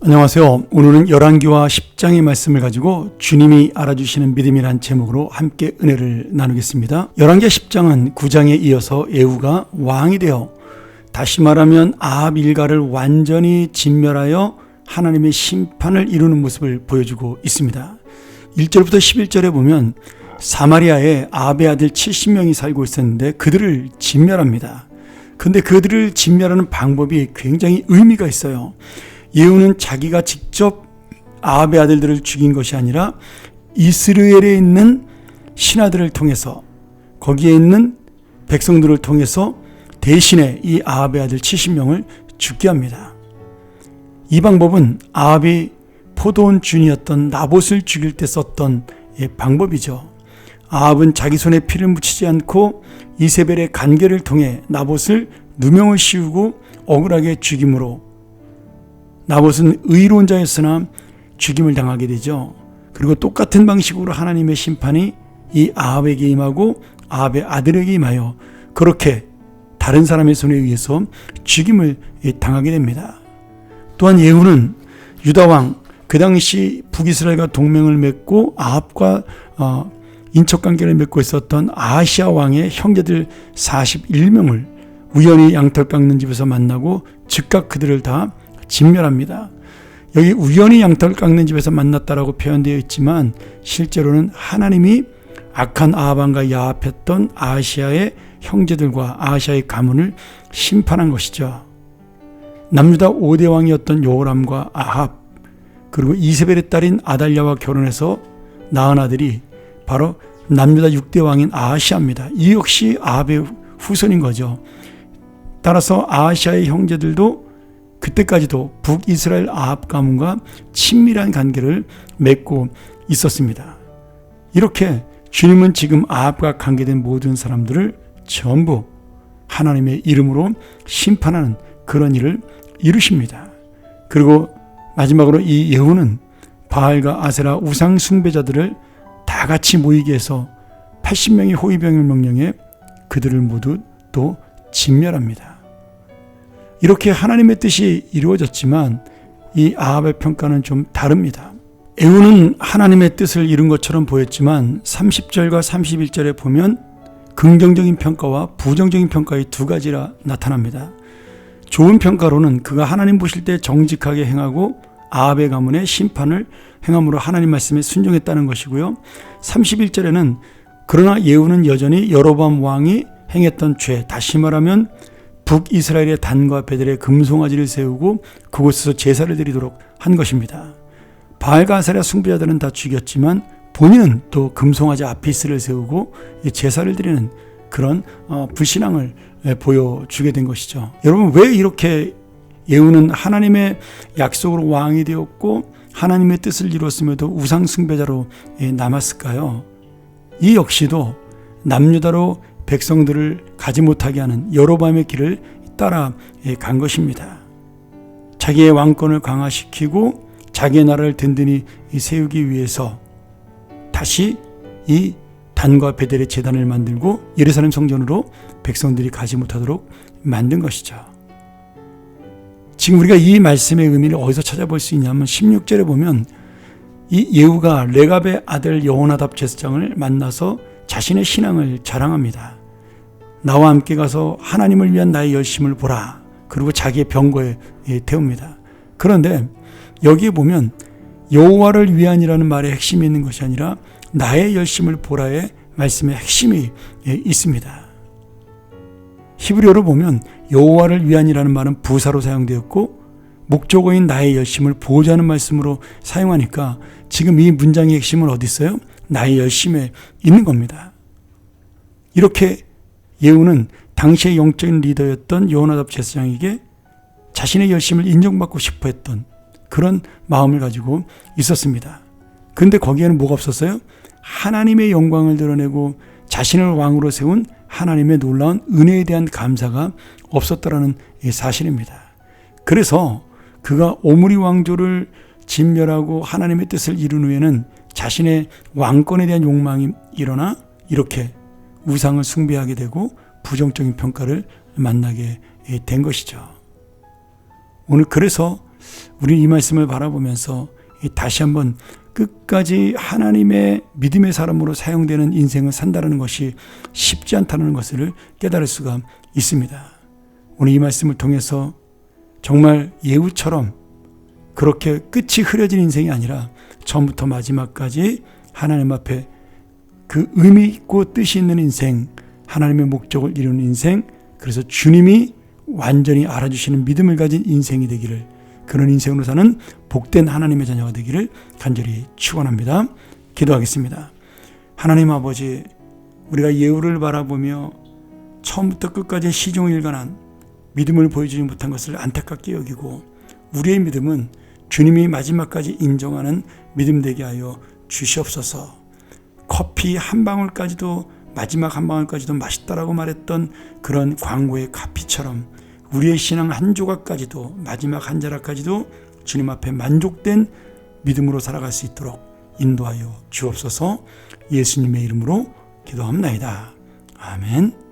안녕하세요. 오늘은 열왕기와 10장의 말씀을 가지고 주님이 알아주시는 믿음이란 제목으로 함께 은혜를 나누겠습니다. 열왕기 10장은 9장에 이어서 예후가 왕이 되어 다시 말하면 아합 일가를 완전히 진멸하여 하나님의 심판을 이루는 모습을 보여주고 있습니다. 1절부터 11절에 보면 사마리아에 아합의 아들 70명이 살고 있었는데 그들을 진멸합니다. 그런데 그들을 진멸하는 방법이 굉장히 의미가 있어요. 예후는 자기가 직접 아합의 아들들을 죽인 것이 아니라 이스라엘에 있는 신하들을 통해서, 거기에 있는 백성들을 통해서 대신에 이 아합의 아들 70명을 죽게 합니다. 이 방법은 아합이 포도원 주인이었던 나봇을 죽일 때 썼던 방법이죠. 아합은 자기 손에 피를 묻히지 않고 이세벨의 간계를 통해 나봇을 누명을 씌우고 억울하게 죽임으로 나봇은 의로운 자였으나 죽임을 당하게 되죠. 그리고 똑같은 방식으로 하나님의 심판이 이 아합에게 임하고 아합의 아들에게 임하여 그렇게 다른 사람의 손에 의해서 죽임을 당하게 됩니다. 또한 예후는 유다왕, 그 당시 북이스라엘과 동맹을 맺고 아합과 인척관계를 맺고 있었던 아하시아 왕의 형제들 41명을 우연히 양털 깎는 집에서 만나고 즉각 그들을 다 진멸합니다. 여기 우연히 양털 깎는 집에서 만났다라고 표현되어 있지만 실제로는 하나님이 악한 아합과 야합했던 아하시아의 형제들과 아하시아의 가문을 심판한 것이죠. 남유다 5대 왕이었던 여호람과 아합, 그리고 이세벨의 딸인 아달랴와 결혼해서 낳은 아들이 바로 남유다 6대 왕인 아하시아입니다. 이 역시 아합의 후손인 거죠. 따라서 아하시아의 형제들도 그때까지도 북이스라엘 아합 가문과 친밀한 관계를 맺고 있었습니다. 이렇게 주님은 지금 아합과 관계된 모든 사람들을 전부 하나님의 이름으로 심판하는 그런 일을 이루십니다. 그리고 마지막으로 이 예후는 바알과 아세라 우상 숭배자들을 다 같이 모이게 해서 80명의 호위병을 명령해 그들을 모두 또 진멸합니다. 이렇게 하나님의 뜻이 이루어졌지만 이 아합의 평가는 좀 다릅니다. 예후는 하나님의 뜻을 이룬 것처럼 보였지만 30절과 31절에 보면 긍정적인 평가와 부정적인 평가의 두 가지라 나타납니다. 좋은 평가로는 그가 하나님 보실 때 정직하게 행하고 아합의 가문의 심판을 행함으로 하나님 말씀에 순종했다는 것이고요. 31절에는 그러나 예후는 여전히 여로보암 왕이 행했던 죄, 다시 말하면 북이스라엘의 단과 베델에 금송아지를 세우고 그곳에서 제사를 드리도록 한 것입니다. 바알과 아세라 숭배자들은 다 죽였지만 본인은 또 금송아지 아피스를 세우고 제사를 드리는 그런 불신앙을 보여주게 된 것이죠. 여러분, 왜 이렇게 예후는 하나님의 약속으로 왕이 되었고 하나님의 뜻을 이루었음에도 우상 숭배자로 남았을까요? 이 역시도 남유다로 백성들을 가지 못하게 하는 여로보암의 길을 따라간 것입니다. 자기의 왕권을 강화시키고 자기의 나라를 든든히 세우기 위해서 다시 이 단과 베델의 제단을 만들고 예루살렘 성전으로 백성들이 가지 못하도록 만든 것이죠. 지금 우리가 이 말씀의 의미를 어디서 찾아볼 수 있냐면 16절에 보면 이 예후가 레갑의 아들 여호나답 제사장을 만나서 자신의 신앙을 자랑합니다. 나와 함께 가서 하나님을 위한 나의 열심을 보라. 그리고 자기의 병거에 태웁니다. 그런데 여기에 보면 여호와를 위한이라는 말의 핵심이 있는 것이 아니라 나의 열심을 보라의 말씀의 핵심이 있습니다. 히브리어로 보면 여호와를 위한이라는 말은 부사로 사용되었고 목적어인 나의 열심을 보호자 하는 말씀으로 사용하니까 지금 이 문장의 핵심은 어디 있어요? 나의 열심에 있는 겁니다. 이렇게 예후는 당시의 영적인 리더였던 여호나답 제사장에게 자신의 열심을 인정받고 싶어 했던 그런 마음을 가지고 있었습니다. 그런데 거기에는 뭐가 없었어요? 하나님의 영광을 드러내고 자신을 왕으로 세운 하나님의 놀라운 은혜에 대한 감사가 없었다라는 사실입니다. 그래서 그가 오므리 왕조를 진멸하고 하나님의 뜻을 이룬 후에는 자신의 왕권에 대한 욕망이 일어나 이렇게 우상을 숭배하게 되고 부정적인 평가를 만나게 된 것이죠. 오늘 그래서 우리 이 말씀을 바라보면서 다시 한번 끝까지 하나님의 믿음의 사람으로 사용되는 인생을 산다는 것이 쉽지 않다는 것을 깨달을 수가 있습니다. 오늘 이 말씀을 통해서 정말 예후처럼 그렇게 끝이 흐려진 인생이 아니라 처음부터 마지막까지 하나님 앞에 그 의미 있고 뜻이 있는 인생, 하나님의 목적을 이루는 인생, 그래서 주님이 완전히 알아주시는 믿음을 가진 인생이 되기를, 그런 인생으로 사는 복된 하나님의 자녀가 되기를 간절히 축원합니다. 기도하겠습니다. 하나님 아버지, 우리가 예후를 바라보며 처음부터 끝까지 시종일관한 믿음을 보여주지 못한 것을 안타깝게 여기고, 우리의 믿음은 주님이 마지막까지 인정하는 믿음 되게 하여 주시옵소서. 커피 한 방울까지도, 마지막 한 방울까지도 맛있다라고 말했던 그런 광고의 커피처럼 우리의 신앙 한 조각까지도, 마지막 한 자락까지도 주님 앞에 만족된 믿음으로 살아갈 수 있도록 인도하여 주옵소서. 예수님의 이름으로 기도합나이다. 아멘.